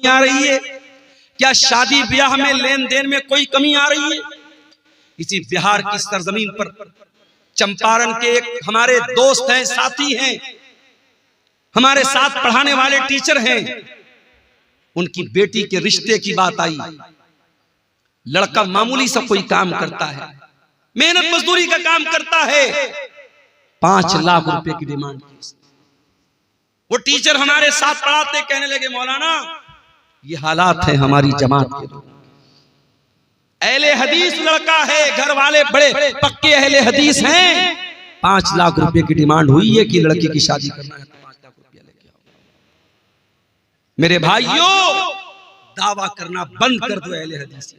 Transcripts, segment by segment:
आ रही है? क्या शादी ब्याह में लेन देन में कोई कमी आ रही है? इसी बिहार की सरजमीन पर चंपारण के एक हमारे दोस्त हैं, साथी हैं, हमारे साथ पढ़ाने वाले टीचर हैं, उनकी बेटी के रिश्ते की बात आई। लड़का मामूली सा कोई काम करता है, मेहनत मजदूरी का काम करता है, 5 लाख रुपए की डिमांड की। वो टीचर हमारे साथ पढ़ाते कहने लगे, मौलाना ये हालात है हमारी जमात के लोग, अहले हदीस लड़का है, घर वाले बड़े पक्के अहले हदीस हैं, 5 लाख रुपए की डिमांड हुई है कि लड़की की शादी करना है, 5 लाख रुपया लेके आओ। मेरे भाइयों, दावा करना बंद कर दो अहले हदीस।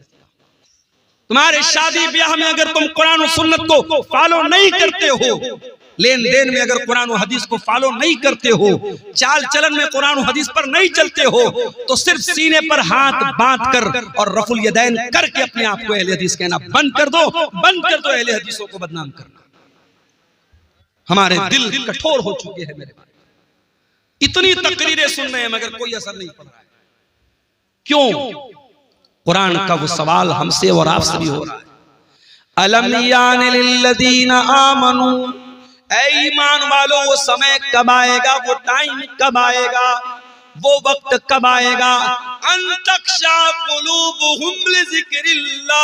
तुम्हारे शादी ब्याह में अगर तुम कुरान और सुन्नत को फॉलो नहीं करते हो, लेन देन में अगर कुरान और हदीस को फॉलो नहीं करते हो, चाल चलन में कुरान और हदीस पर नहीं चलते हो, तो सिर्फ सीने पर हाथ बांध कर और रफुल यदैन करके अपने आप को अहले हदीस कहना बंद कर दो, बंद कर दो अहले हदीसों को बदनाम करना। हमारे दिल कठोर हो चुके हैं मेरे भाई, इतनी तकरीरें सुन रहे हैं मगर कोई असर नहीं पड़ रहा है। क्यों? कुरान का वो सवाल हमसे और आपसे भी हो रहा है। अलम यान लिल्लदीना आमनू, ऐ ईमान वालों, वो समय कब आएगा, वो टाइम कब आएगा, वो वक्त कब आएगा, अन तख्शा कुलूबुहुम लिज़िक्रिल्लाह,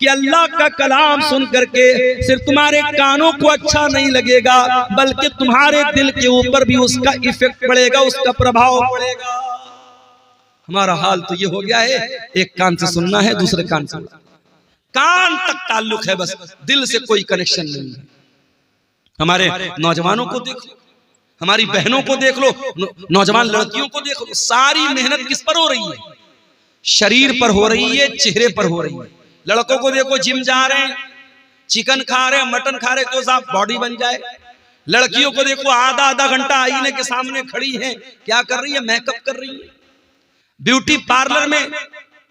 कि अल्लाह का कलाम सुन करके सिर्फ तुम्हारे कानों को अच्छा नहीं लगेगा, बल्कि तुम्हारे दिल के ऊपर भी उसका इफेक्ट पड़ेगा, उसका प्रभाव पड़ेगा। हमारा हाल तो ये हो गया है, एक कान से सुनना है, दूसरे कान से, कान तक ताल्लुक है, बस दिल से कोई कनेक्शन नहीं है। हमारे नौजवानों को देख लो, हमारी बहनों को देख लो, नौजवान लड़कियों को देख लो, सारी मेहनत किस पर हो रही है? शरीर पर हो रही है, चेहरे पर हो रही है। लड़कों को देखो, जिम जा रहे हैं, चिकन खा रहे हैं, मटन खा रहे हैं, तो साहब बॉडी बन जाए। लड़कियों को देखो, आधा घंटा आईने के सामने खड़ी है, क्या कर रही है? मेकअप कर रही है। ब्यूटी पार्लर में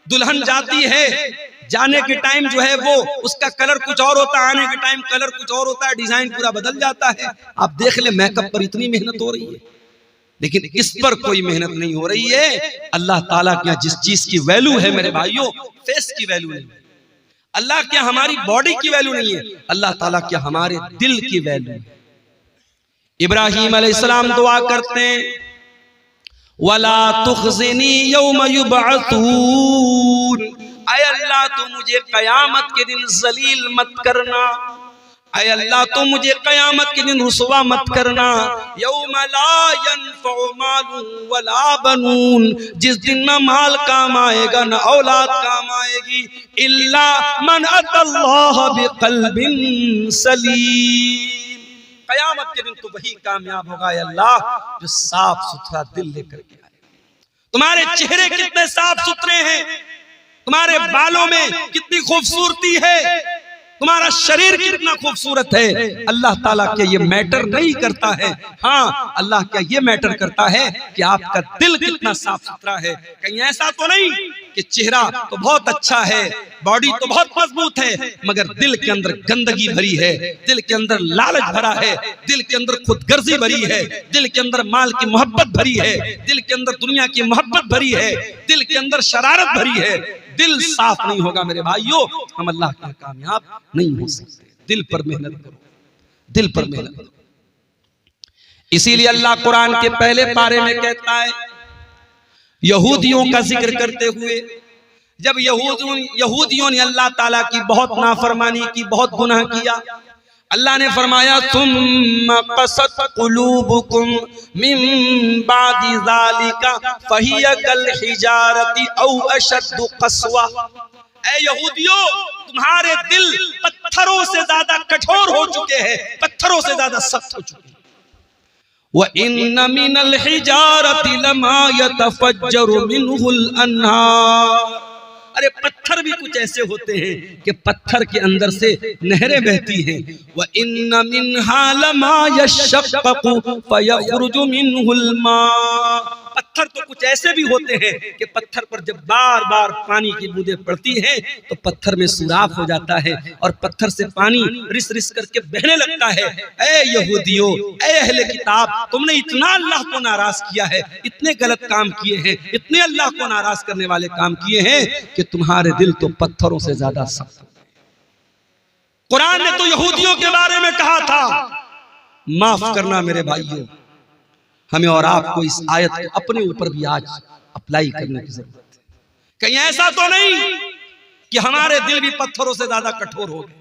दुल्हन जाती है, जाने के टाइम जो है वो उसका कलर कुछ और होता है, आने के टाइम कलर कुछ और होता है, डिजाइन पूरा बदल जाता है। आप देख ले, मेकअप पर इतनी मेहनत हो रही है, लेकिन इस पर कोई मेहनत नहीं हो रही है। अल्लाह ताला के यहाँ जिस चीज की वैल्यू है मेरे भाइयों, फेस की वैल्यू नहीं है। अल्लाह क्या हमारी बॉडी की वैल्यू नहीं है, अल्लाह ताला क्या हमारे दिल की वैल्यू है। इब्राहीम अलैहिस्सलाम दुआ करते हैं, वला तुखज़िनी यौम युबअसून, ऐ अल्लाह तू मुझे कयामत के दिन जलील मत करना, ऐ अल्लाह तू मुझे कयामत के दिन रुसवा मत करना। यौम ला यनफ़उ मालुन वला बनून, जिस दिन न माल काम आएगा न औलाद काम आएगी, इल्ला मन अतल्लाह बिक़ल्बिन सलीम, कयामत के दिन तो वही कामयाब होगा अल्लाह जो साफ सुथरा दिल लेकर के आए। तुम्हारे चेहरे कितने साफ सुथरे हैं, तुम्हारे बालों में कितनी खूबसूरती है, तुम्हारा शरीर कितना खूबसूरत है, अल्लाह ताला क्या ये मैटर नहीं करता है? हाँ, अल्लाह क्या ये मैटर करता है कि आपका दिल कितना साफ सुथरा है। कहीं ऐसा तो नहीं कि चेहरा तो बहुत अच्छा है, बॉडी तो बहुत मजबूत है, मगर दिल के अंदर गंदगी भरी है, दिल के अंदर लालच भरा है, दिल के अंदर खुदगर्जी भरी है, दिल के अंदर माल की मोहब्बत भरी है, दिल के अंदर दुनिया की मोहब्बत भरी है, दिल के अंदर शरारत भरी है। दिल साफ नहीं होगा मेरे भाइयों, हम अल्लाह के कामयाब नहीं हो सकते। दिल पर मेहनत करो, दिल पर मेहनत करो। इसीलिए अल्लाह कुरान के पहले पारे में कहता है, यहूदियों का जिक्र करते हुए, जब यहूदियों ने अल्लाह ताला की बहुत नाफरमानी की, बहुत गुनाह किया, अल्लाह ने फरमाया सुम्मा क़सत क़ुलूबुकुम मिन बादि ज़ालिका फ़हिय कल हिजारति औ अशद्दु क़स्वा, ऐ यहूदियों, तुम्हारे दिल पत्थरों से ज्यादा कठोर हो चुके हैं, पत्थरों से ज्यादा सख्त हो चुके हैं। व इन्न मिनल हिजारति लमा यतफज्जरु मिनहुल अन्हार, अरे पत्थर भी कुछ ऐसे होते हैं कि पत्थर के अंदर से नहरें बहती हैं। व इन्न मिन्हा लमा यशक्ककु फयख़रुजु मिनहुल मा, पत्थर तो कुछ ऐसे भी होते हैं कि पत्थर पर जब बार बार पानी की बूंदें पड़ती हैं तो पत्थर में सुराख हो जाता है और पत्थर से पानी रिस रिस करके बहने लगता है। ऐ यहूदियों, ऐ अहले किताब, तुमने इतना अल्लाह को नाराज किया है, इतने गलत काम किए हैं, इतने अल्लाह को नाराज करने वाले काम किए हैं कि तुम्हारे दिल तो पत्थरों से ज्यादा सख्त। कुरान ने तो यहूदियों के बारे में कहा था। माफ करना मेरे भाइयों, हमें और आपको इस आयत को अपने ऊपर भी आज अप्लाई करने की जरूरत है। कहीं ऐसा तो नहीं कि हमारे दिल भी पत्थरों से ज्यादा कठोर हो गए।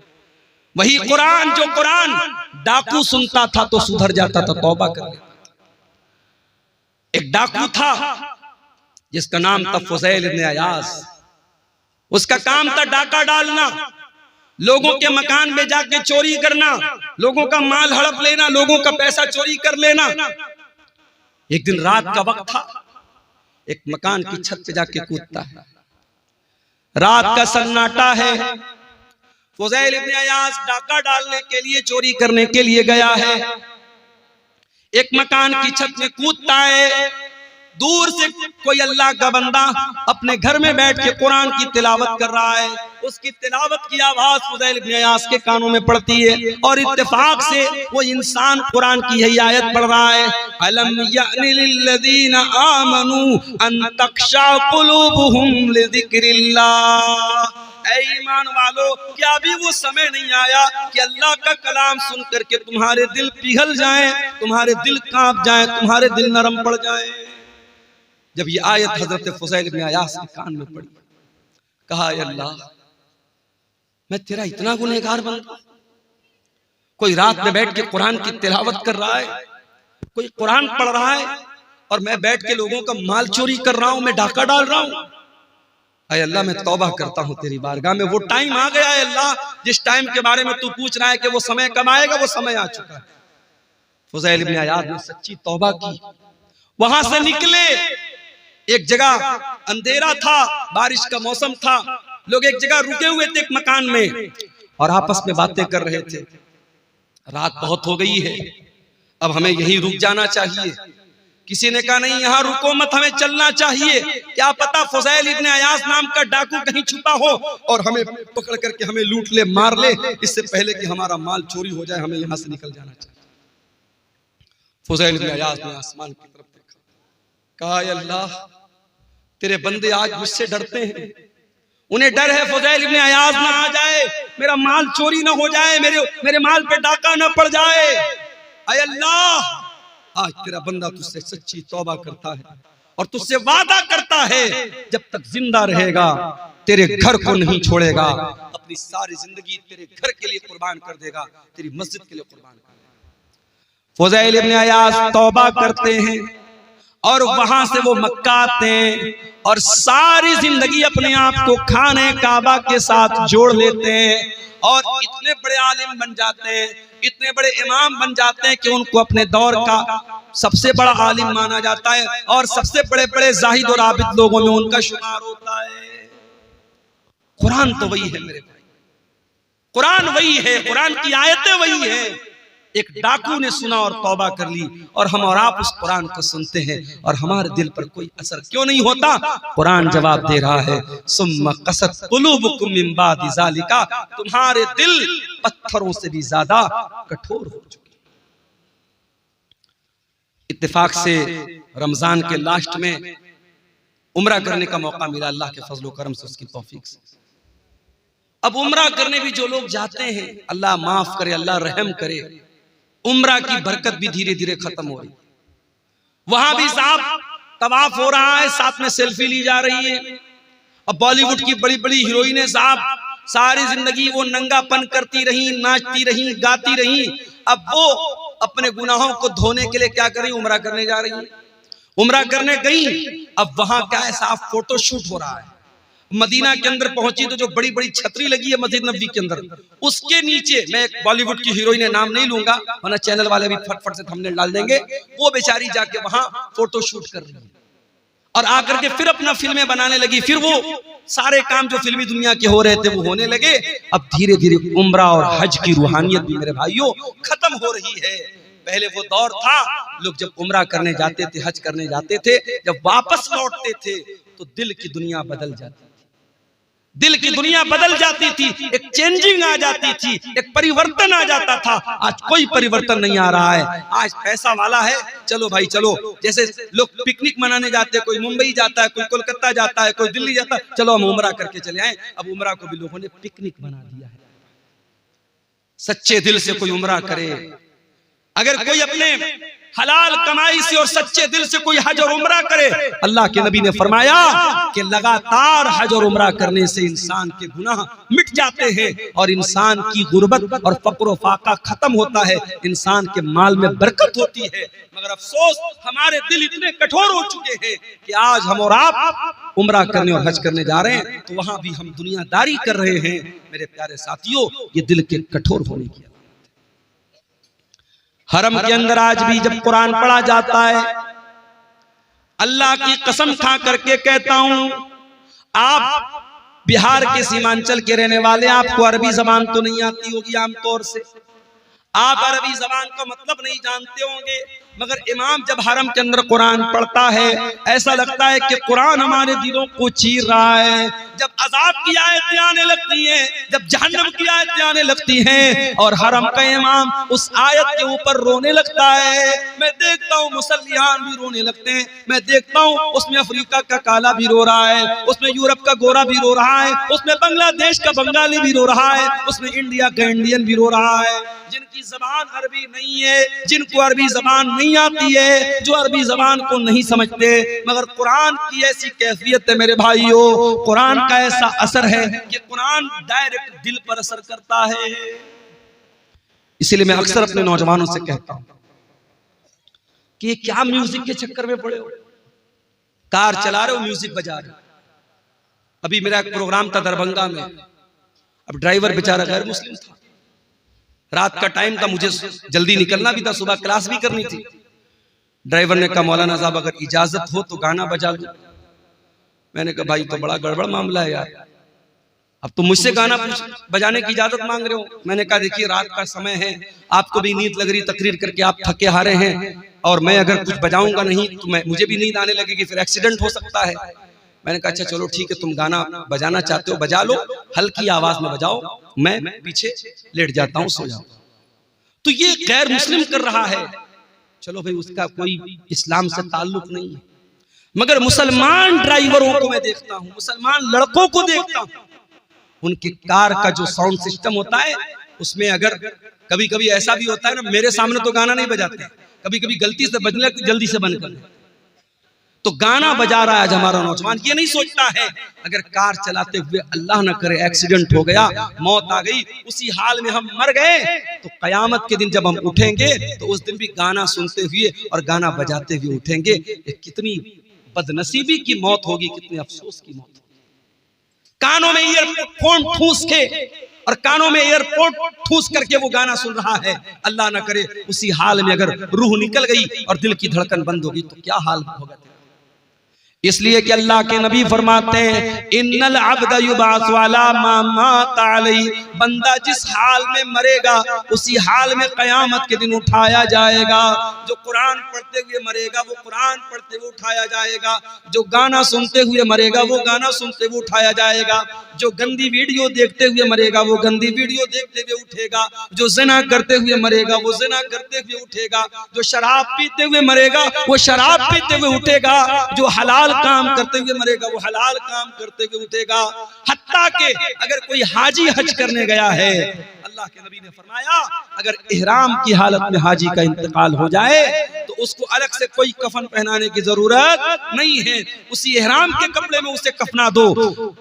वही कुरान, जो कुरान डाकू सुनता था तो सुधर जाता था, तौबा कर लेता था। एक डाकू था जिसका नाम था फुज़ैल इब्न अयाज़। उसका काम था डाका डालना, लोगों के मकान में जाके चोरी करना, लोगों का माल हड़प लेना, लोगों का पैसा चोरी कर लेना। एक दिन रात का वक्त था, एक मकान की छत पे जाके कूदता है। रात का सन्नाटा है। फुज़ैल इब्न अयाज़ डाका डालने के लिए, चोरी करने के लिए गया है। एक मकान की छत में कूदता है। दूर से कोई अल्लाह का बंदा अपने घर में बैठ के कुरान की तिलावत कर रहा है। उसकी तिलावत की आवाज फुज़ैल इब्न अयाज़ के कानों में पड़ती है और इत्तेफाक से वो इंसान कुरान की यही आयत पढ़ रहा है, अलम यअनि लिल्लज़ीना आमनू अन तख्शा कुलूबुहुम लिज़िक्रिल्लाह। ऐ ईमान वालो, क्या अभी वो समय नहीं आया कि अल्लाह का कलाम सुन करके तुम्हारे दिल पिघल जाएं, तुम्हारे दिल कांप जाएं, तुम्हारे दिल नरम पड़ जाएं। जब ये आयत हजरत फुज़ैल इब्न अयाज़ के कान में पड़ी, कहा अल्लाह, मैं तेरा इतना गुनहगार बन गया। कोई रात में बैठ के कुरान की तिलावत कर रहा है, कोई कुरान पढ़ रहा है और मैं बैठ के लोगों का माल चोरी कर रहा हूं, मैं डाका डाल रहा हूं। अय अल्लाह, मैं तौबा करता हूं तेरी बारगाह में। वो टाइम आ गया है अल्लाह, जिस टाइम के बारे में तू पूछ रहा है कि वो समय कब आएगा, वो समय आ चुका है। फुज़ैल इब्न अयाज़ ने सच्ची तौबा की। वहां से निकले। एक जगह अंधेरा था, बारिश का मौसम था, लोग एक जगह रुके हुए थे एक मकान में और आपस में बातें कर रहे थे। रात बहुत हो गई है, अब हमें यहीं रुक जाना चाहिए। किसी ने कहा नहीं, यहां रुको मत, हमें चलना चाहिए। क्या पता फुज़ैल इब्न अयाज़ नाम का डाकू कहीं छुपा हो और हमें पकड़ करके हमें लूट ले, मार ले, इससे पहले कि हमारा माल चोरी हो जाए, हमें यहां से निकल जाना चाहिए। फुज़ैल इब्न अयाज़ ने आसमान की तरफ देखा, कहा अल्लाह, तेरे बंदे आज मुझसे डरते हैं। उन्हें डर है फुज़ैल इब्न अयाज़ ना आ जाए, मेरा माल चोरी ना हो जाए, मेरे माल पे डाका ना पड़ जाए। ऐ अल्लाह, आज तेरा बंदा तुझसे सच्ची तौबा करता है और तुझसे वादा करता है जब तक जिंदा रहेगा तेरे घर को नहीं छोड़ेगा, अपनी सारी जिंदगी तेरे घर के लिए कुर्बान कर देगा, तेरी मस्जिद के लिए कुर्बान कर देगा। फुज़ैल इब्न अयाज़ तौबा करते हैं और वहां से वो मक्का आते हैं और सारी जिंदगी अपने आप को खाने काबा के साथ जोड़ लेते हैं और इतने बड़े आलिम बन जाते हैं, इतने बड़े इमाम बन जाते हैं कि उनको अपने दौर का सबसे बड़ा आलिम माना जाता है और सबसे बड़े बड़े जाहिद और आबिद लोगों में उनका शुमार होता है। कुरान तो वही है मेरे भाई, कुरान वही है, कुरान की आयतें वही है। एक डाकू ने सुना और तौबा कर ली और हम और आप उस कुरान को सुनते हैं और हमारे दिल पर कोई असर क्यों नहीं होता? कुरान जवाब दे रहा है, सुम्मा क़सत क़ुलूबुकुम मिन बादि ज़ालिका, तुम्हारे दिल पत्थरों से भी ज्यादा कठोर हो चुके। इत्तेफाक से रमजान के लास्ट में उम्रा करने का मौका मिला, अल्लाह के फजल करम से, उसकी तौफीक से। अब उम्रा करने भी जो लोग जाते हैं, अल्लाह माफ करे, अल्लाह रहम करे, उम्रा की बरकत भी धीरे धीरे खत्म हो रही। वहां भी साहब तवाफ हो रहा है, साथ में सेल्फी ली जा रही है। अब बॉलीवुड की बड़ी बड़ी हीरोइनें साहब सारी जिंदगी वो नंगापन करती रही, नाचती रही, गाती रही। अब वो अपने गुनाहों को धोने के लिए क्या कर रही, उम्रा करने जा रही है। उम्रा करने गई, अब वहां क्या है साहब, फोटो शूट हो रहा है। मदीना के अंदर पहुंची तो जो बड़ी बड़ी छतरी लगी है मस्जिद नबवी के अंदर, उसके नीचे, मैं एक बॉलीवुड की हीरोइन है, नाम नहीं लूंगा वरना चैनल वाले भी फटफट से थंबनेल डाल देंगे, वो बेचारी जाके वहां फोटो शूट कर रही है और आकर के फिर अपना फिल्में बनाने लगी। फिर वो सारे काम जो फिल्मी दुनिया के हो रहे थे वो होने लगे। अब धीरे धीरे उम्रा और हज की रूहानियत भी मेरे भाइयों खत्म हो रही है। पहले वो दौर था, लोग जब उम्रा करने जाते थे, हज करने जाते थे, जब वापस लौटते थे तो दिल की दुनिया बदल जाती थी, दिल की दुनिया बदल जाती थी, एक चेंजिंग आ जाती थी, एक परिवर्तन आ जाता था। आज कोई परिवर्तन नहीं आ रहा है। आज पैसा वाला है, चलो भाई चलो, जैसे लोग पिकनिक मनाने जाते हैं, कोई मुंबई जाता है, कोई कोलकाता जाता है, कोई दिल्ली जाता है, चलो हम उम्रा करके चले आए। अब उम्रा को भी लोगों ने पिकनिक बना दिया है। सच्चे दिल से कोई उम्रा करे, अगर कोई अपने हलाल कमाई से और सच्चे दिल से कोई हज और उम्रा करे, अल्लाह के नबी ने फरमाया कि लगातार हज और उम्रा करने से इंसान के गुनाह मिट जाते हैं और इंसान की गुर्बत और फक्र व फाका खत्म होता है, इंसान के माल में बरकत होती है। मगर अफसोस, हमारे दिल इतने कठोर हो चुके हैं कि आज हम और आप उम्रा करने और हज करने जा रहे हैं तो वहां भी हम दुनियादारी कर रहे हैं। मेरे प्यारे साथियों, ये दिल के कठोर होने की, हरम के अंदर आज भी जब कुरान पढ़ा जाता है, अल्लाह की कसम खा करके कहता हूं, आप बिहार के सीमांचल के रहने वाले, आपको अरबी जबान तो नहीं आती होगी, आमतौर से आप अरबी जबान का मतलब नहीं जानते होंगे, मगर इमाम जब हरम के अंदर कुरान पढ़ता है, ऐसा लगता है कि कुरान हमारे दिलों को चीर रहा है। जब अजाब की आयतें आने लगती हैं, जब जहन्नम की आयतें आने लगती हैं और हरम का इमाम उस आयत के ऊपर रोने लगता है, मैं देखता हूँ मुसल्लियान भी रोने लगते हैं, मैं देखता हूँ उसमें अफ्रीका का काला भी रो रहा है, उसमें यूरोप का गोरा भी रो रहा है, उसमें बांग्लादेश का बंगाली भी रो रहा है, उसमें इंडिया का इंडियन भी रो रहा है। जिनकी जबान अरबी नहीं है, जिनको अरबी जबान नहीं आती है, जो अरबी जबान को नहीं समझते, मगर कुरान की ऐसी कैफियत है मेरे भाइयों, कुरान का ऐसा असर है कि कुरान डायरेक्ट दिल पर असर करता है। इसलिए मैं अक्सर अपने नौजवानों से कहता हूं कि ये क्या म्यूजिक के चक्कर में पड़े हो, कार चला रहे हो म्यूजिक बजा रहे हो। अभी मेरा एक प्रोग्राम था दरभंगा में, अब ड्राइवर बेचारा गैर मुस्लिम था, रात का टाइम था, मुझे जल्दी निकलना भी था, सुबह क्लास भी करनी थी। ड्राइवर ने कहा मौलाना साहब अगर इजाजत हो तो गाना बजा दो। मैंने कहा भाई तो बड़ा गड़बड़ मामला है यार, अब तो मुझसे गाना बजाने की इजाजत मांग रहे हो। मैंने कहा देखिए रात का समय है, आपको भी नींद लग रही, तकरीर करके आप थके हारे हैं, और मैं अगर कुछ बजाऊंगा नहीं तो मुझे भी नींद आने लगेगी, फिर एक्सीडेंट हो सकता है। मैंने कहा अच्छा चलो ठीक है, तुम गाना बजाना चाहते हो बजा लो, हल्की आवाज में बजाओ, मैं पीछे लेट जाता हूं, सो जाओ। तो ये गैर मुस्लिम कर रहा है, चलो भाई उसका कोई इस्लाम से ताल्लुक नहीं है, मगर मुसलमान ड्राइवरों को मैं देखता हूं, मुसलमान लड़कों को देखता हूं, उनके कार का जो साउंड सिस्टम होता है उसमें अगर कभी कभी ऐसा भी होता है ना, मेरे सामने तो गाना नहीं बजाते, कभी कभी गलती से बजने लगती, जल्दी से बंद कर दे, तो गाना बजा रहा है आज हमारा नौजवान। ये नहीं सोचता है अगर कार चलाते हुए अल्लाह न करे एक्सीडेंट हो गया, मौत आ गई, उसी हाल में हम मर गए, तो कयामत के दिन जब हम उठेंगे तो उस दिन भी गाना सुनते हुए और गाना बजाते हुए उठेंगे। कितनी बदनसीबी की मौत होगी, कितने अफसोस की मौत होगी। कानों में ईयरफोन ठूस के और कानों में एयरपोर्ट ठूस करके वो गाना सुन रहा है, अल्लाह न करे उसी हाल में अगर रूह निकल गई और दिल की धड़कन बंद होगी तो क्या हाल होगा। इसलिए कि अल्लाह के नबी फरमाते हैं इन्नल अब्द युबासु अला मा मात अलैहि, बंदा जिस हाल में मरेगा उसी हाल में कयामत के दिन उठाया जाएगा। जो कुरान पढ़ते हुए मरेगा वो कुरान पढ़ते हुए उठाया जाएगा, जो गाना सुनते हुए मरेगा वो गाना सुनते हुए उठाया जाएगा, जो गंदी वीडियो देखते हुए मरेगा वो गंदी वीडियो देखते हुए उठेगा, जो ज़िना करते हुए मरेगा वो ज़िना करते हुए उठेगा, जो शराब पीते हुए मरेगा वो शराब पीते हुए उठेगा, जो हलाल काम करते हुए मरेगा वो हलाल काम करते हुए उठेगा। हत्ता के अगर कोई हाजी हज करने गया है, अल्लाह के नबी ने फरमाया अगर इहराम की हालत में हाजी का इंतकाल हो जाए तो उसको अलग से कोई कफन पहनाने की जरूरत नहीं है, उसी इहराम के कपड़े में उसे कफना दो।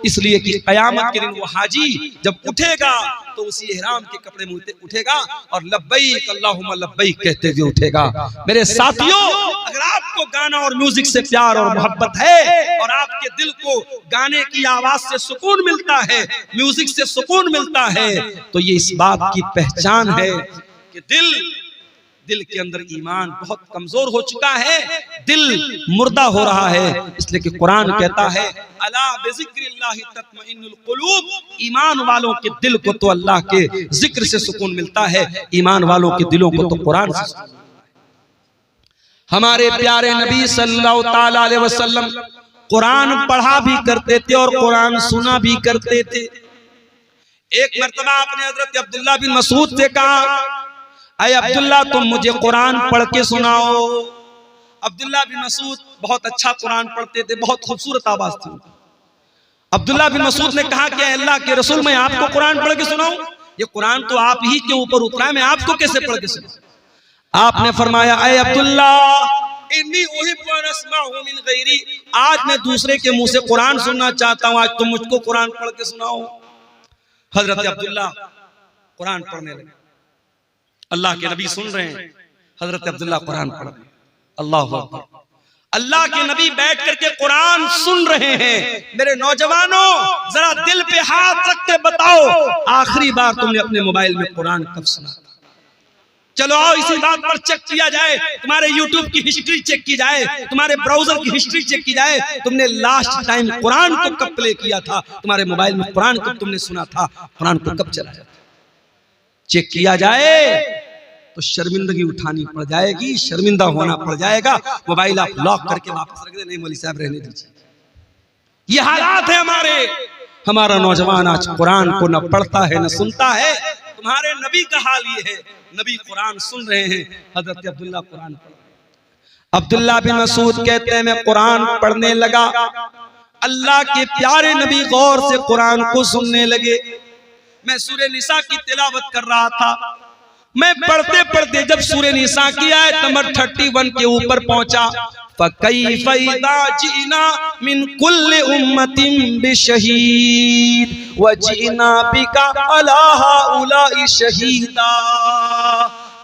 इसलिए कि कयामत के दिन वो हाजी जब उठेगा तो उसी इहराम के कपड़े में उठेगा और लब्बैक अल्लाहुम्मा लब्बैक कहते हुए उठेगा। मेरे साथियों, अगर आपको गाना और म्यूजिक से प्यार और मोहब्बत है और आपके दिल को गाने की आवाज से सुकून मिलता है, म्यूजिक से सुकून मिलता है, तो ये इस बात की पहचान है कि दिल के अंदर ईमान बहुत कमजोर हो चुका है, दिल मुर्दा हो रहा है। इसलिए कि कुरान कहता है अला बिज़िक्रिल्लाहि तत्मइन्नुल कुलूब, ईमान वालों के दिल को तो अल्लाह के जिक्र से सुकून मिलता है, ईमान वालों के दिलों को तो कुरान से सुकून मिलता है। हमारे प्यारे नबी सल्लल्लाहु ताला अलैहि वसल्लम कुरान पढ़ा भी करते थे और कुरान सुना भी करते थे। एक मर्तबा आपने हजरत अब्दुल्ला बिन मसूद से कहा, अय अब्दुल्ला तुम मुझे कुरान पढ़ के सुनाओ। अब्दुल्ला बिन मसूद बहुत अच्छा कुरान पढ़ते थे, बहुत खूबसूरत आवाज थी। अब्दुल्ला बिन मसूद ने कहा कि अल्लाह के रसूल मैं आपको कुरान पढ़ के सुनाऊं? ये कुरान तो आप ही के ऊपर उतरा है, मैं आपको कैसे पढ़ के सुनाऊं? आपने फरमाया, अय अब्दुल्ला इन्नी उहिब्बु अन अस्मअहु मिन गैरी, आज मैं दूसरे के मुंह से कुरान सुनना चाहता हूं, आज तुम मुझको कुरान पढ़ के सुनाओ। हजरत अब्दुल्ला कुरान पढ़ने लगे। अल्लाह के नबी सुन रहे हैं, हजरत अब्दुल्ला कुरान पढ़ रहे हैं। अल्लाह अकबर। अल्लाह के नबी बैठ करके कुरान सुन रहे हैं। मेरे नौजवानों जरा दिल पे हाथ रख के बताओ, आखिरी बार तुमने अपने मोबाइल में कुरान कब सुना? चलो आओ इसी बात पर चेक किया जाए, तुम्हारे YouTube की हिस्ट्री चेक की जाए, तुम्हारे ब्राउजर की हिस्ट्री चेक की जाए। तुमने लास्ट टाइम कुरान को कब प्ले किया था? तुम्हारे मोबाइल में कुरान कब तुमने सुना था? कुरान को कब चलाया था? चेक किया जाए तो शर्मिंदगी उठानी पड़ जाएगी, शर्मिंदा होना पड़ जाएगा। मोबाइल आप लॉक करके वापस रख दे, नहीं मौलवी साहब रहने दीजिए। ये हालात है हमारे। हमारा नौजवान आज कुरान को न पढ़ता है न सुनता है। तुम्हारे नबी का हाल ये है, नबी कुरान सुन रहे हैं, हजरत अब्दुल्ला कुरान पढ़ रहे हैं। अब्दुल्ला बिन मसूद कहते हैं मैं कुरान पढ़ने लगा, अल्लाह के प्यारे नबी गौर से कुरान को सुनने लगे। मैं सूरह निसा की तिलावत कर रहा था। मैं पढ़ते पढ़ते जब सूरह निसा की आयत नंबर 31 के ऊपर पहुंचा, फकैफ़ इज़ा जिना मिन कुल्लि उम्मतिन बिशहीद व जिना बिका अला हाउलाई शहीदा।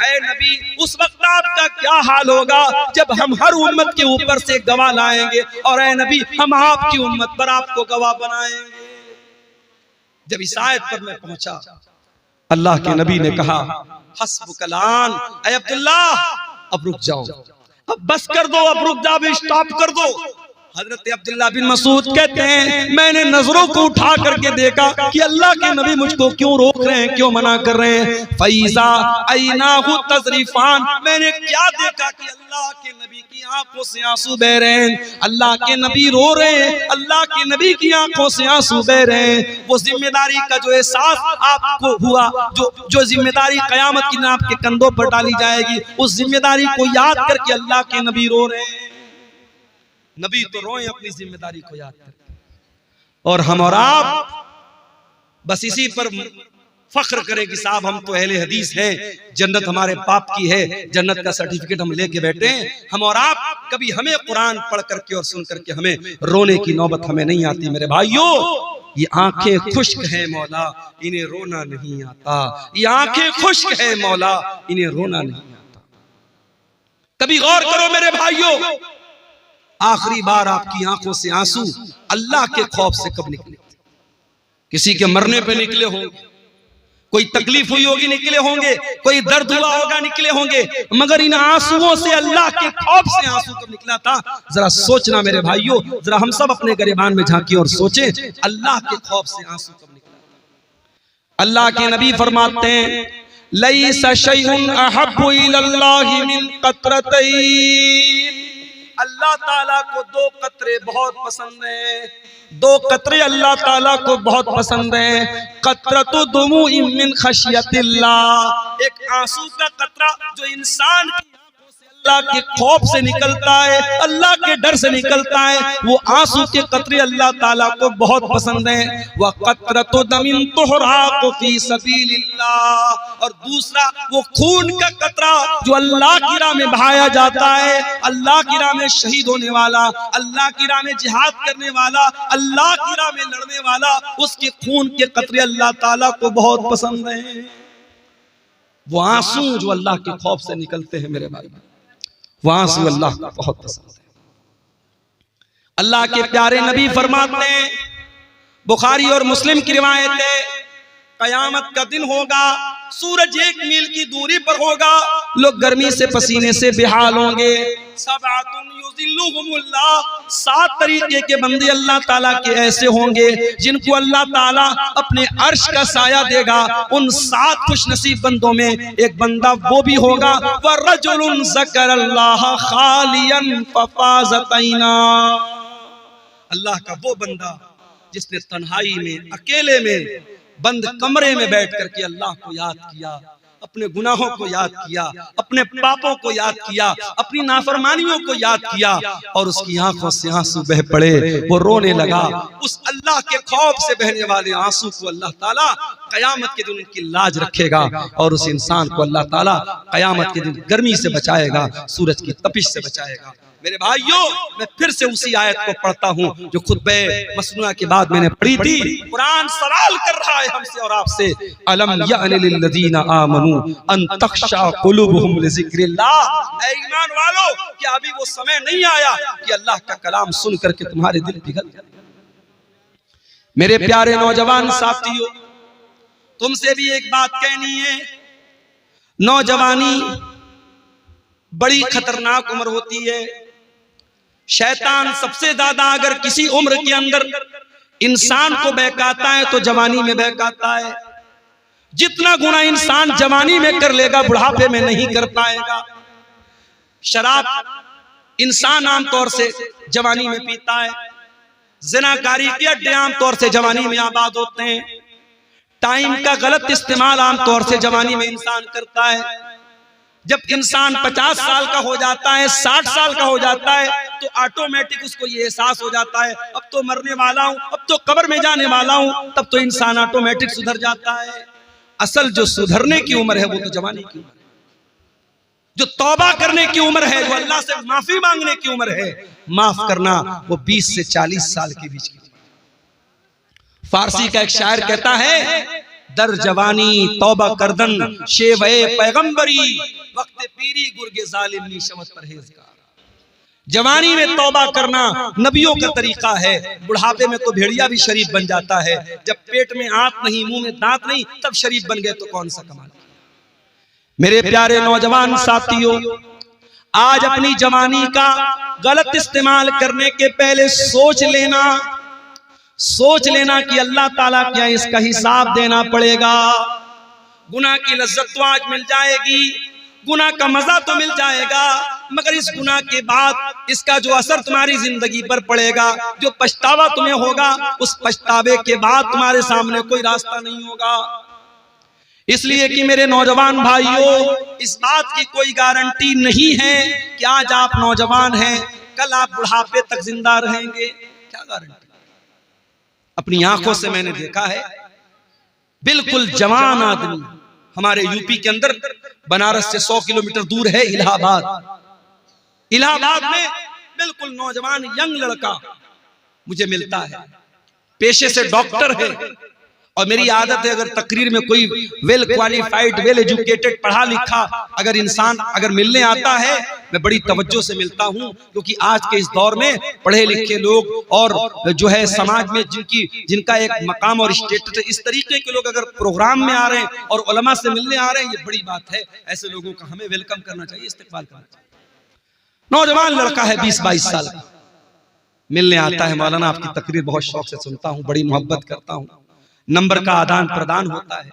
ऐ नबी उस वक्त आपका क्या हाल होगा जब हम हर उम्मत के ऊपर से गवाह लाएंगे, और ऐ नबी हम आपकी उम्मत पर आपको गवाह बनाएंगे। जब इस आयत पर मैं पहुंचा, अल्लाह के नबी ने कहा हस्बुकलान, ऐ अब्दुल्ला अब रुक जाओ, अब बस कर दो, अब रुक जाओ, अब स्टॉप कर दो। हजरत अब्दुल्ला बिन मसूद कहते हैं मैंने नजरों को उठा करके देखा कि अल्लाह के नबी मुझको क्यों रोक रहे हैं, क्यों मना कर रहे हैं। फैज़ा ऐनाहु तज़रीफान, मैंने क्या देखा कि अल्लाह के नबी की आंखों से आंसू बह रहे हैं। अल्लाह के नबी रो रहे हैं, अल्लाह के नबी की आंखों से आंसू बह रहे हैं। वो जिम्मेदारी का जो एहसास आपको हुआ, जो जिम्मेदारी कयामत के दिन आपके कंधों पर डाली जाएगी, उस जिम्मेदारी को याद करके अल्लाह के नबी रो रहे हैं। नबी तो रोए अपनी जिम्मेदारी को याद करके, और हम और आप बस इसी पर फख्र करें कि साहब हम तो अहले हदीस हैं, जन्नत हमारे बाप की है, जन्नत का सर्टिफिकेट हम लेके बैठे हैं। हम और आप कभी हमें कुरान पढ़ करके और सुन करके हमें रोने की नौबत हमें नहीं आती। मेरे भाइयों, ये आंखें खुश्क है मौला, इन्हें रोना नहीं आता। ये आंखें खुश्क है मौला, इन्हें रोना नहीं आता। कभी गौर करो मेरे भाइयों, आखिरी बार आपकी आंखों से आंसू अल्लाह के खौफ से कब निकले? किसी के मरने पे निकले होंगे, कोई तकलीफ हुई होगी निकले होंगे, कोई दर्द हुआ होगा निकले होंगे, मगर इन आंसुओं से अल्लाह के खौफ से आंसू कब निकला था? जरा सोचना मेरे भाइयों, जरा हम सब अपने गिरबान में झांकी और सोचें, अल्लाह के खौफ से आंसू कब निकला था? अल्लाह के नबी फरमाते हैं लैसा शैउन अहब्बु इलल्लाहि मिन क़त्रतैन, अल्लाह ताला को दो कतरे बहुत पसंद हैं, दो कतरे अल्लाह ताला को बहुत पसंद हैं। कतरतु दुमूइ मिन खशियतिल्लाह, एक आंसू का कतरा जो इंसान की आंखों से अल्लाह के खौफ से निकलता है, अल्लाह के डर से निकलता है, वो आंसू के कतरे अल्लाह ताला को बहुत पसंद हैं। व कतरतु दमिन तुहराक़ु फी सबीलिल्लाह, और दूसरा वो खून का कतरा जो अल्लाह की राह में बहाया जाता है, अल्लाह की राह में शहीद होने वाला, अल्लाह की राह में जिहाद करने वाला, अल्लाह की राह में लड़ने वाला, उसके खून के कतरे अल्लाह ताला को बहुत पसंद हैं। वो आंसू जो अल्लाह के खौफ से निकलते हैं मेरे भाई, वो आंसू अल्लाह को बहुत पसंद है। अल्लाह के प्यारे नबी फरमाते हैं, बुखारी और मुस्लिम की रिवायत है, कयामत का दिन होगा, सूरज 1 मील की दूरी पर होगा, लोग गर्मी से पसीने से बेहाल होंगे। 7 तरीके के बंदे अल्लाह ताला के ऐसे होंगे जिनको अल्लाह ताला अपने अर्श का साया देगा। उन 7 खुशनसीब बंदों में एक बंदा वो भी होगा, वरजुलुन ज़करल्लाह खालियन फफाज़तैना, अल्लाह का वो बंदा जिसने तन्हाई में, अकेले में, बंद कमरे में बैठ करके अल्लाह को याद किया, अपने गुनाहों को याद किया, अपने पापों को याद किया, अपनी नाफरमानियों को याद किया, और उसकी आंखों से आंसू बह पड़े, वो रोने लगा। उस अल्लाह के खौफ से बहने वाले आंसू को अल्लाह ताला कयामत के दिन उनकी लाज रखेगा, और उस इंसान को अल्लाह ताला कयामत के दिन गर्मी से बचाएगा, सूरज की तपिश से बचाएगा। मेरे भाइयों, मैं फिर से उसी आयत को पढ़ता हूँ जो खुतबे मसनूआ के बाद मैंने पढ़ी थी। कुरान सवाल कर रहा है हमसे और आपसे, अलम यअन लिल्लज़ीना आमनू अन तख्शा कुलूबुहुम लिज़िक्रिल्लाह, ऐ ईमान वालों, क्या अभी वो समय नहीं आया कि अल्लाह का कलाम सुन करके तुम्हारे दिल पिघल जाए? मेरे प्यारे नौजवान साथियों, तुमसे भी एक बात कहनी है, नौजवानी बड़ी खतरनाक उम्र होती है। शैतान सबसे ज्यादा अगर किसी उम्र के अंदर इंसान को बहकाता है तो जवानी में बहकाता है। जितना गुनाह इंसान जवानी में कर लेगा बुढ़ापे में नहीं कर पाएगा। शराब इंसान आमतौर से जवानी में पीता है, ज़िनाकारी के अड्डे आमतौर से जवानी में आबाद होते हैं, टाइम का गलत इस्तेमाल आमतौर से जवानी में इंसान करता है। जब इंसान 50 साल का हो जाता है, 60 साल का हो जाता है, तो ऑटोमेटिक उसको ये एहसास हो जाता है अब तो मरने वाला हूं, अब तो कब्र में जाने वाला हूं, तब तो इंसान ऑटोमेटिक सुधर जाता है। असल जो सुधरने की उम्र है वो तो जवानी की उम्र, जो तौबा करने की उम्र है, जो अल्लाह से माफी मांगने की उम्र है, माफ करना, वो 20 से 40 साल के बीच की। फारसी का एक शायर कहता है, दर जवानी तौबा करदन शेवे पैगंबरी, वक्त पीरी गुर्गे जालिम नी शमत परहेजगार। जवानी में तौबा करना नबियों का तरीका है, बुढ़ापे में तो भेड़िया भी शरीफ बन जाता है। जब पेट में आंत नहीं, मुंह में दांत नहीं, तब शरीफ बन गए तो कौन सा कमाल। मेरे प्यारे नौजवान साथियों, आज अपनी जवानी का गलत इस्तेमाल करने के पहले सोच लेना कि अल्लाह ताला क्या इसका हिसाब देना पड़ेगा। गुनाह की लज्जत तो आज मिल जाएगी, गुनाह का मजा तो मिल जाएगा, मगर इस गुनाह के बाद इसका जो असर तुम्हारी जिंदगी पर पड़ेगा, जो पछतावा तुम्हें होगा, उस पछतावे के बाद तुम्हारे सामने कोई रास्ता नहीं होगा। इसलिए कि मेरे नौजवान भाइयों, इस बात की कोई गारंटी नहीं है कि आज आप नौजवान हैं, कल आप बुढ़ापे तक जिंदा रहेंगे। क्या गारंटी? अपनी आंखों से मैंने देखा है, बिल्कुल जवान आदमी, हमारे यूपी के अंदर बनारस से 100 किलोमीटर दूर है इलाहाबाद में बिल्कुल नौजवान यंग लड़का मुझे मिलता है, पेशे से डॉक्टर है, और मेरी आदत है अगर तकरीर में कोई वेल क्वालिफाइड, वेल एजुकेटेड, पढ़ा लिखा अगर इंसान अगर मिलने आता है, मैं बड़ी तवज्जो से मिलता हूं, क्योंकि आज के इस दौर में पढ़े लिखे लोग और जो है समाज में जिनका एक मकाम और स्टेटस है, इस तरीके के लोग अगर प्रोग्राम में आ रहे हैं और उलमा से मिलने आ रहे हैं, ये बड़ी बात है। ऐसे लोगों का हमें वेलकम करना चाहिए, इस्तेकबाल करना चाहिए। नौजवान लड़का है 20-22 साल का, मिलने आता है, मौलाना आपकी तकरीर बहुत शौक से सुनता हूँ, बड़ी मोहब्बत करता हूँ, नंबर का आदान प्रदान होता है,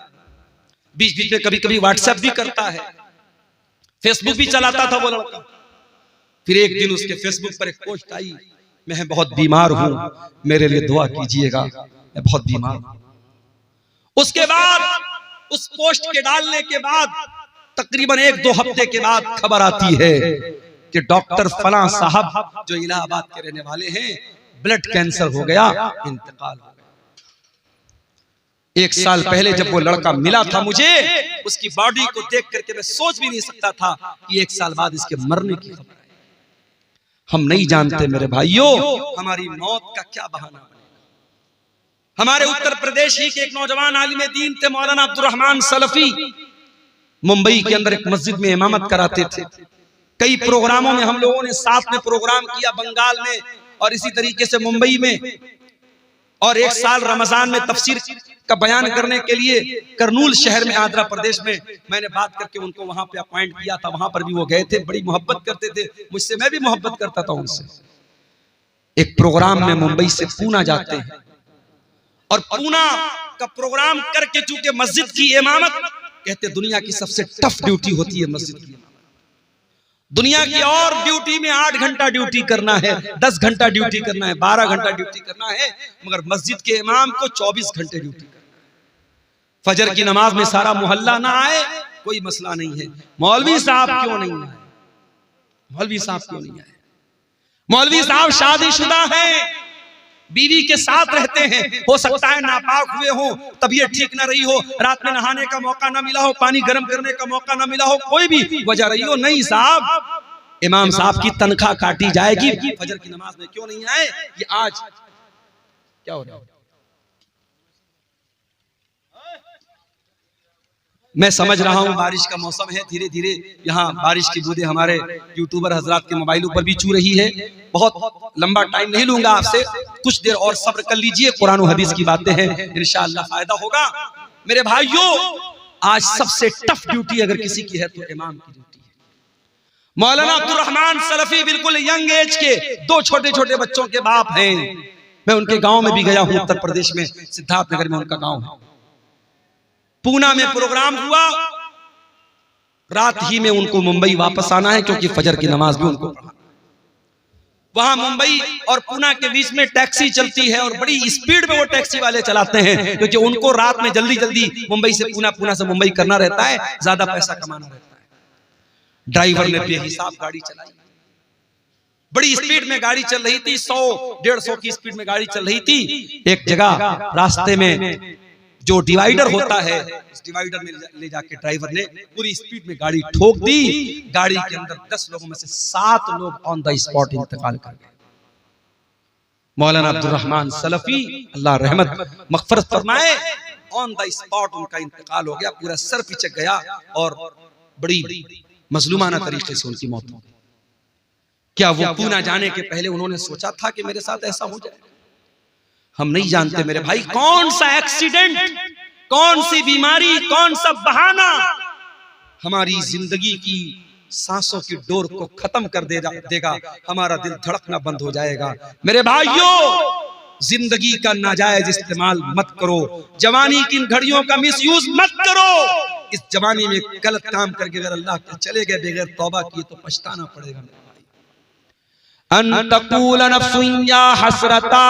बीच बीच में कभी कभी व्हाट्सएप भी करता है, फेसबुक भी चलाता था वो लड़का। फिर एक दिन उसके फेसबुक पर एक पोस्ट आई, मैं बहुत बीमार हूं, मेरे लिए दुआ कीजिएगा, मैं बहुत बीमार हूं। उसके बाद उस पोस्ट के डालने के बाद तकरीबन 1-2 हफ्ते के बाद खबर आती है कि डॉक्टर फलां साहब जो इलाहाबाद के रहने वाले हैं, ब्लड कैंसर हो गया, इंतकाल हो गया। 1 साल पहले जब वो लड़का मिला था मुझे, उसकी बॉडी को देख करके मैं सोच भी नहीं सकता था कि 1 साल बाद इसके मरने की खबर है। हम नहीं जानते मेरे भाइयों हमारी मौत का क्या बहाना बनेगा। हमारे उत्तर प्रदेश ही के एक नौजवान आलिम दीन थे, मौलाना अब्दुल रहमान सलफी, मुंबई के अंदर एक मस्जिद में इमामत कराते थे। कई प्रोग्रामों में हम लोगों ने साथ में प्रोग्राम किया, बंगाल में और इसी तरीके से मुंबई में, और 1 साल रमजान में तफसीर का बयान करने के लिए करनूल शहर में आंध्र प्रदेश में मैंने बात करके उनको वहां पे अपॉइंट किया था। वहां पर भी वो गए थे, बड़ी मोहब्बत करते थे मुझसे, मैं भी मोहब्बत करता था उनसे। एक प्रोग्राम में मुंबई से पूना जाते हैं और पूना का प्रोग्राम करके चूंकि मस्जिद की इमामत, कहते दुनिया की सबसे टफ ड्यूटी होती है मस्जिद की। दुनिया की और ड्यूटी में 8 घंटा ड्यूटी करना है, 10 घंटा ड्यूटी करना है, 12 घंटा ड्यूटी करना है, मगर मस्जिद के इमाम को 24 घंटे ड्यूटी करना है। फजर की नमाज में सारा मोहल्ला ना आए कोई मसला नहीं है, मौलवी साहब क्यों नहीं आए, मौलवी साहब क्यों नहीं आए? मौलवी साहब शादीशुदा हैं, बीवी के साथ रहते हैं, हो सकता है नापाक हुए हो, तबीयत ठीक ना रही हो, रात में नहाने का मौका ना मिला हो, पानी गर्म करने का मौका ना मिला हो, कोई भी वजह रही हो, नहीं साहब इमाम साहब की तनख्वाह काटी जाएगी, फजर की नमाज में क्यों नहीं आए? ये आज क्या हो रहा है? मैं समझ रहा हूं बारिश का मौसम है, धीरे धीरे यहाँ बारिश की बूंदें हमारे यूट्यूबर हजरात के मोबाइलों पर भी छू रही है। बहुत लंबा टाइम नहीं लूंगा आपसे, कुछ देर और सब्र कर लीजिए, कुरान और हदीस की बातें हैं, इंशाअल्लाह फायदा होगा। मेरे भाइयों, आज सबसे टफ ड्यूटी अगर किसी की है तो इमाम की ड्यूटी है। मौलाना अब्दुल रहमान सलफी बिल्कुल यंग एज के 2 छोटे छोटे बच्चों के बाप हैं। मैं उनके गांव में भी गया हूं, उत्तर प्रदेश में सिद्धार्थनगर में उनका गांव है। पूना में प्रोग्राम हुआ, रात ही में उनको मुंबई वापस आना है क्योंकि फजर की नमाज भी उनको पढ़ाना। वहां मुंबई और पूना के बीच में टैक्सी चलती है और बड़ी स्पीड में वो टैक्सी वाले चलाते हैं क्योंकि उनको रात में जल्दी जल्दी मुंबई से पूना, पूना से मुंबई करना रहता है, ज्यादा पैसा कमाना रहता है। ड्राइवर ने बेहिसाब गाड़ी चलाई, बड़ी स्पीड में गाड़ी चल रही थी, 100-150 की स्पीड में गाड़ी चल रही थी। एक जगह रास्ते में जो डिवाइडर होता है, उस डिवाइडर में ले जाके ड्राइवर ने पूरी स्पीड में गाड़ी ठोक दी। गाड़ी के अंदर 10 लोगों में से 7 लोग ऑन द स्पॉट इंतकाल कर गए। मौलाना अब्दुल रहमान सलफी, अल्लाह रहमत मगफरत फरमाए, ऑन द स्पॉट उनका इंतकाल हो गया, पूरा सर पिचक गया और बड़ी मजलूमाना तरीके से उनकी मौत हो गई। क्या वो पूना जाने के पहले उन्होंने सोचा था कि मेरे साथ ऐसा हो जाए? हम नहीं जानते मेरे भाई, कौन सा एक्सीडेंट, कौन सी बीमारी, कौन सा बहाना हमारी जिंदगी की सांसों की डोर को खत्म कर देगा, हमारा दिल धड़कना बंद हो जाएगा। मेरे भाइयों, जिंदगी का नाजायज इस्तेमाल मत करो, जवानी की इन घड़ियों का मिसयूज मत करो। इस जवानी में गलत काम करके अगर अल्लाह के चले गए बगैर तौबा किए तो पछताना पड़ेगा। अन तक़ूल नफ्सुन या हसरता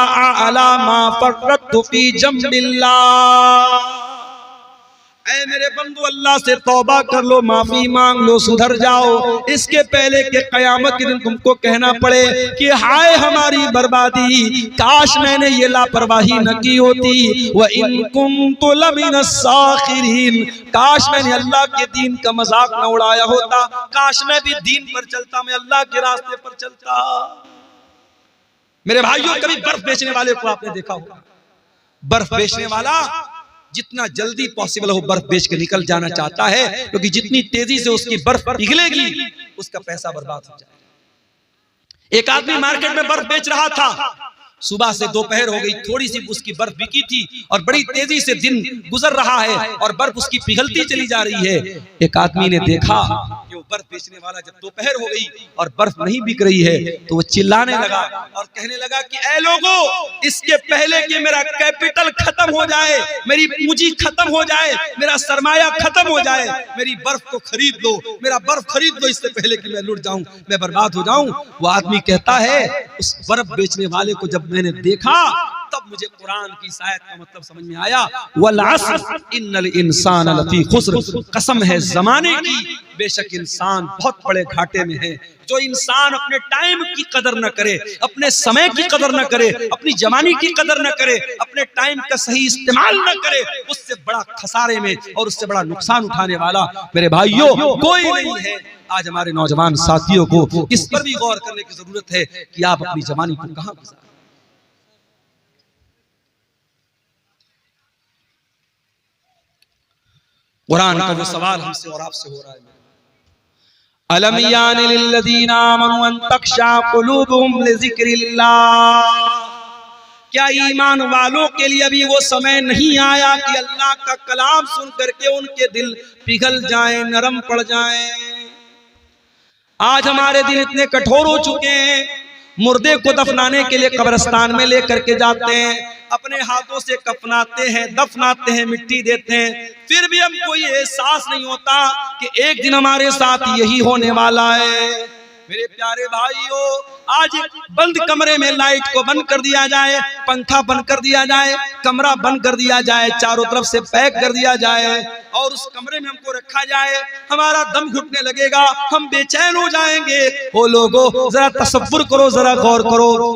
अला मा फर्रतु फी जंबिल्लाह। ऐ मेरे बंदो, अल्लाह से तौबा कर लो, माफी मांग लो, सुधर जाओ, इसके पहले के कयामत के दिन तुमको कहना पड़े कि हाय हमारी बर्बादी, काश मैंने ये लापरवाही न की होती। व इन कुन्तु लमिनस साखिरीन, काश मैंने अल्लाह के दीन का मजाक न उड़ाया होता, काश मैं भी दीन पर चलता, मैं अल्लाह के रास्ते पर चलता। मेरे भाइयों, कभी बर्फ बेचने वाले को आपने देखा होगा, बर्फ बेचने वाला जितना जल्दी पॉसिबल हो बर्फ बेच के निकल जाना चाहता है, क्योंकि जितनी तेजी से उसकी बर्फ पिघलेगी उसका पैसा बर्बाद हो जाएगा। एक आदमी मार्केट में बर्फ बेच रहा था, सुबह से दोपहर हो गई, थोड़ी सी उसकी बर्फ बिकी थी और बड़ी तेजी से दिन गुजर रहा है और बर्फ उसकी पिघलती चली जा रही है। एक आदमी ने देखा कि वो बर्फ बेचने वाला, जब दोपहर हो गई और बर्फ नहीं बिक रही है तो वो चिल्लाने लगा और कहने लगा कि ऐ लोगों, इसके पहले कि मेरा कैपिटल खत्म हो जाए, मेरी पूंजी खत्म हो जाए, मेरा सरमाया खत्म हो जाए, मेरी बर्फ को खरीद लो, मेरा बर्फ खरीद लो, इससे पहले कि मैं लुट जाऊं, मैं बर्बाद हो जाऊं। वो आदमी कहता है, उस बर्फ बेचने वाले को जब मैंने देखा तब मुझे कुरान की इस आयत का मतलब समझ में आया, वल अस्र इन्नल इंसान लफी खुस्र, कसम है जमाने की, बेशक इंसान बहुत बड़े घाटे में है। जो इंसान अपने टाइम की कदर न करे, अपने समय की कदर न करे, अपनी जवानी की कदर न करे, अपने टाइम का सही इस्तेमाल न करे, उससे बड़ा खसारे में और उससे बड़ा नुकसान उठाने वाला मेरे भाइयों कोई नहीं है। आज हमारे नौजवान साथियों को इस पर भी गौर करने की जरूरत है कि आप अपनी जवानी को कहां गुजारें। कुरान का वो सवाल हमसे और आपसे हो रहा है, अलम यानि लिल्लज़ीना आमनू अन तख्शा कुलूबुहुम लिज़िक्रिल्लाह, क्या ईमान वालों के लिए अभी वो समय नहीं आया कि अल्लाह का कलाम सुन करके उनके दिल पिघल जाएं, नरम पड़ जाएं? आज हमारे दिल इतने कठोर हो चुके हैं, मुर्दे को दफनाने के लिए कब्रिस्तान में लेकर के जाते हैं, अपने हाथों से कफनाते हैं, दफनाते हैं, मिट्टी देते हैं, फिर भी हमको ये एहसास नहीं होता कि एक दिन हमारे साथ यही होने वाला है। मेरे प्यारे भाइयों, आज बंद कमरे में लाइट को बंद कर दिया जाए, पंखा बंद कर दिया जाए, कमरा बंद कर दिया जाए, चारों तरफ से पैक कर दिया जाए और उस कमरे में हमको रखा जाए, हमारा दम घुटने लगेगा, हम बेचैन हो जाएंगे। ओ लोगों, जरा तसव्वुर करो, जरा गौर करो,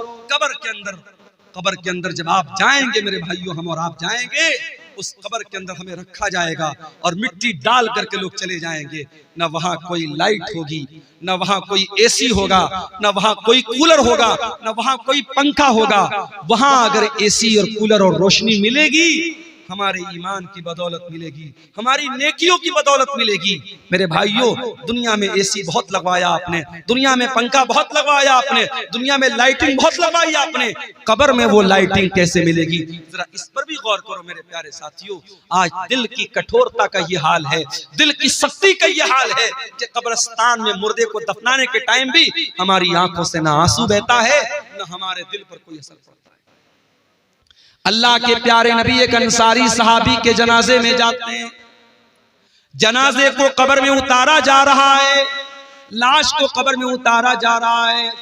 कब्र के अंदर जब आप जाएंगे मेरे भाइयों, हम और आप जाएंगे, उस कब्र के अंदर हमें रखा जाएगा और मिट्टी डाल करके लोग चले जाएंगे। न वहां कोई लाइट होगी, न वहां कोई एसी होगा, न वहां कोई कूलर होगा, न वहां कोई पंखा होगा। वहां अगर एसी और कूलर और रोशनी मिलेगी, हमारे ईमान की बदौलत मिलेगी, हमारी नेकियों की बदौलत मिलेगी। मेरे भाइयों, दुनिया में एसी बहुत लगवाया आपने, दुनिया में पंखा बहुत लगवाया आपने, दुनिया में लाइटिंग बहुत लगवाई आपने, कब्र में वो लाइटिंग कैसे मिलेगी? जरा इस पर भी गौर करो मेरे प्यारे साथियों। आज दिल की कठोरता का ये हाल है, दिल की सख्ती का ये हाल है कि कब्रिस्तान में मुर्दे को दफनाने के टाइम भी हमारी आंखों से ना आंसू बहता है, न हमारे दिल पर कोई असर पड़ता है। अल्लाह के प्यारे नबी एक अंसारी सहाबी के जनाजे में जाते हैं, जनाजे को कब्र में उतारा जा रहा है, लाश को कब्र में उतारा जा रहा है।